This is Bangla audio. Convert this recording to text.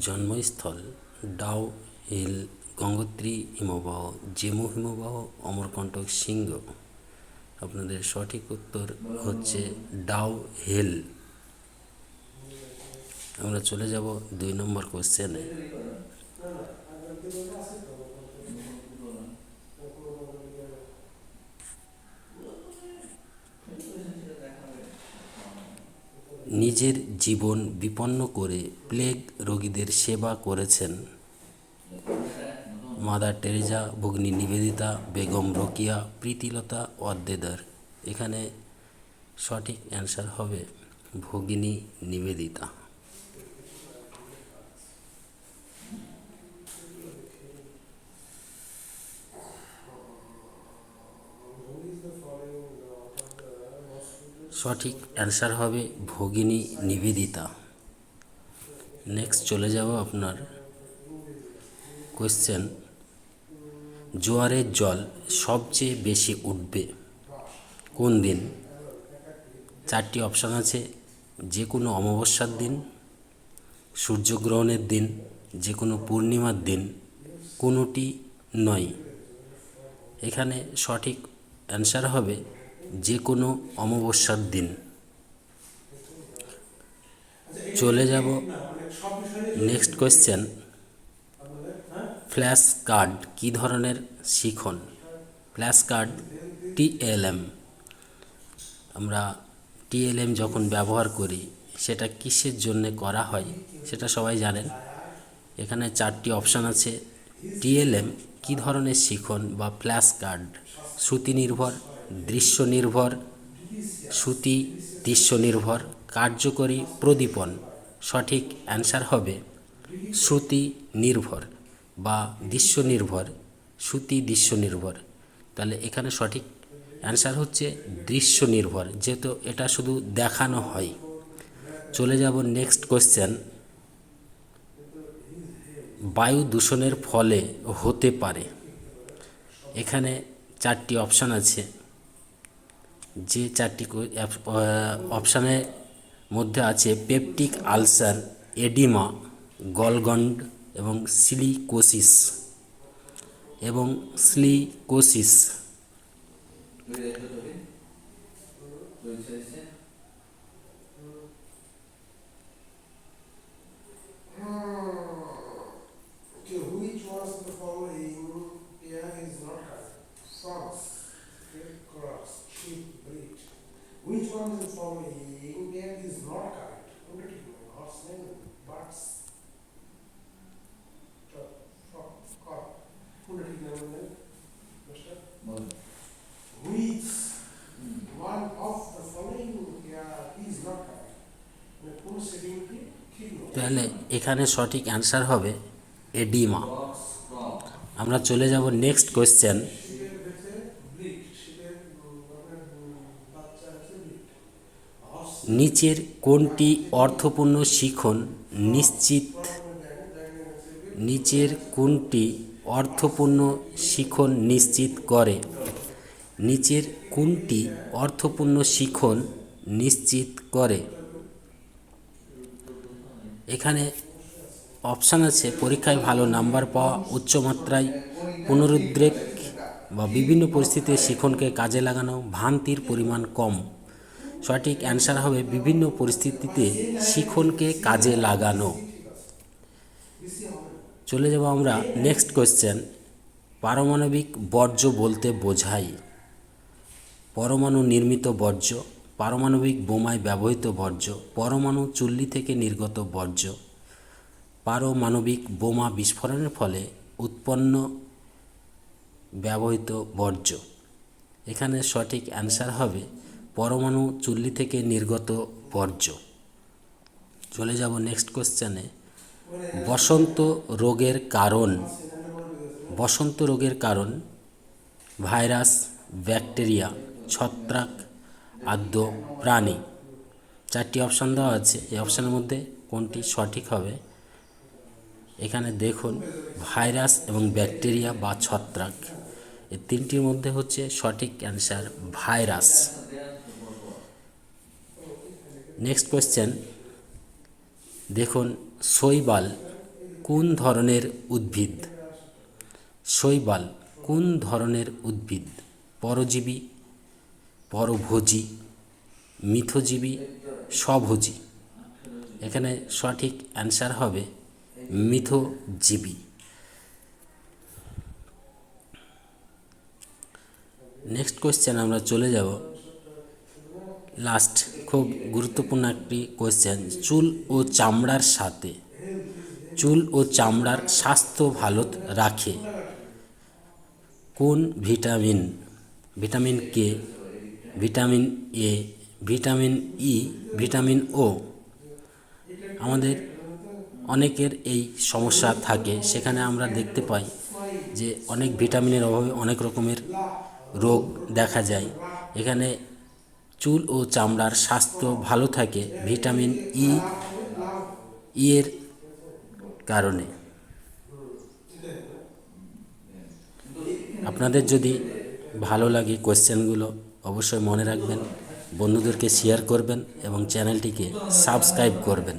জন্মস্থল ডাউ হিল, গঙ্গোত্রী হিমবাহ, জেমু হিমবাহ, অমরকণ্টক শৃঙ্গ। আপনাদের সঠিক উত্তর হচ্ছে ডাউ হিল। আমরা চলে যাব 2 নম্বর কোশ্চেনে। নিজের জীবন বিপন্ন করে প্লেগ রোগীদের সেবা করেছেন মাদার টেরেজা, ভগিনী নিবেদিতা, বেগম রোকিয়া, প্রীতিলতা ওয়াদ্দেদার। এখানে সঠিক অ্যান্সার হবে ভগিনী নিবেদিতা। সঠিক অ্যান্সার হবে ভগিনী নিবেদিতা। নেক্সট চলে যাব আপনার কোয়েশ্চেন। জোয়ারের জল সবচেয়ে বেশি উঠবে কোন দিন? 4টি অপশান আছে। যে কোনো অমাবস্যার দিন, সূর্যগ্রহণের দিন, যে কোনো পূর্ণিমার দিন, কোনোটি নয়। এখানে সঠিক অ্যান্সার হবে যে কোনো অমাবস্যার দিন। চলে যাব নেক্সট কোয়েশ্চেন। ফ্ল্যাশ কার্ড কী ধরনের শিখন? Flash card TLM. আমরা টিএলএম যখন ব্যবহার করি সেটা কিসের জন্যে করা হয় সেটা সবাই জানেন। এখানে 4টি অপশান আছে। টিএলএম কী ধরনের শিখন বা ফ্ল্যাশ কার্ড? শ্রুতি নির্ভর, দৃশ্য নির্ভর, শ্রুতি দৃশ্য নির্ভর, কার্যকরী প্রদীপন। সঠিক অ্যান্সার হবে শ্রুতি নির্ভর বা দৃশ্য নির্ভর, শ্রুতি দৃশ্য নির্ভর। তাহলে এখানে সঠিক অ্যান্সার হচ্ছে দৃশ্য নির্ভর, যেহেতু এটা শুধু দেখানো হয়। চলে যাব নেক্সট কোয়েশ্চেন। বায়ু দূষণের ফলে হতে পারে। এখানে 4টি অপশান আছে। যে 4টি অপশানের মধ্যে আছে পেপটিক আলসার, এডিমা, গলগন্ড এবং silicosis Okay, which was the following pair is not correct? Frogs, red cross, sheep, breed. Which one is the following pair is not correct? Horse name, birds, frog, cock. Which one of the following pair is not correct? কোন সেটিংটি ঠিক নয়? তাহলে এখানে সঠিক অ্যান্সার হবে এডিমা। আমরা চলে যাব নেক্সট কোয়েশ্চেন। নিচের কোনটি অর্থপূর্ণ শিখন নিশ্চিত নিচের কোনটি অর্থপূর্ণ শিখন নিশ্চিত করে? নিচের কোনটি অর্থপূর্ণ শিখন নিশ্চিত করে? এখানে অপশান আছে পরীক্ষায় ভালো নাম্বার পাওয়া, উচ্চমাত্রায় পুনরুদ্রেক বা বিভিন্ন পরিস্থিতিতে শিখনকে কাজে লাগানো, ভ্রান্তির পরিমাণ কম। সঠিক অ্যান্সার হবে বিভিন্ন পরিস্থিতিতে শিখনকে কাজে লাগানো। চলে যাব আমরা নেক্সট কোয়েশ্চেন। পারমাণবিক বর্জ্য বলতে বোঝায় পরমাণু নির্মিত বর্জ্য, পারমাণবিক বোমায় ব্যবহৃত বর্জ্য, পরমাণু চুল্লি থেকে নির্গত বর্জ্য, পারমাণবিক বোমা বিস্ফোরণের ফলে উৎপন্ন ব্যবহৃত বর্জ্য। এখানে সঠিক অ্যান্সার হবে পরমাণু চুল্লি থেকে নির্গত বর্জ্য। চলে যাব নেক্সট কোশ্চেনে। বসন্ত রোগের কারণ ভাইরাস, ব্যাকটেরিয়া, ছত্রাক, আদ্য প্রাণী। 4টি অপশান দেওয়া আছে। এই অপশানের মধ্যে কোনটি সঠিক হবে? এখানে দেখুন ভাইরাস এবং ব্যাকটেরিয়া বা ছত্রাক, এই 3টির মধ্যে হচ্ছে সঠিক অ্যান্সার ভাইরাস। নেক্সট কোয়েশ্চেন দেখুন, শৈবাল কোন ধরনের উদ্ভিদ? শৈবাল কোন ধরনের উদ্ভিদ? পরজীবী, পরভোজী, মিথজীবী, স্বভোজী। এখানে সঠিক অ্যান্সার হবে মিথজীবী। নেক্সট কোয়েশ্চেন আমরা চলে যাব লাস্ট, খুব গুরুত্বপূর্ণ একটি কোয়েশ্চেন। চুল ও চামড়ার সাথে, চুল ও চামড়ার স্বাস্থ্য ভালো রাখে কোন vitamin? Vitamin K, vitamin A, vitamin E, vitamin ও। আমাদের অনেকের এই সমস্যা থাকে, সেখানে আমরা দেখতে পাই যে অনেক ভিটামিনের অভাবে অনেক রকমের রোগ দেখা যায়। এখানে চুল ও চামড়ার স্বাস্থ্য ভালো থাকে ভিটামিন ই এর কারণে। আপনাদের যদি ভালো লাগে কোয়েশ্চেনগুলো, অবশ্যই মনে রাখবেন, বন্ধুদেরকে শেয়ার করবেন এবং চ্যানেলটিকে সাবস্ক্রাইব করবেন।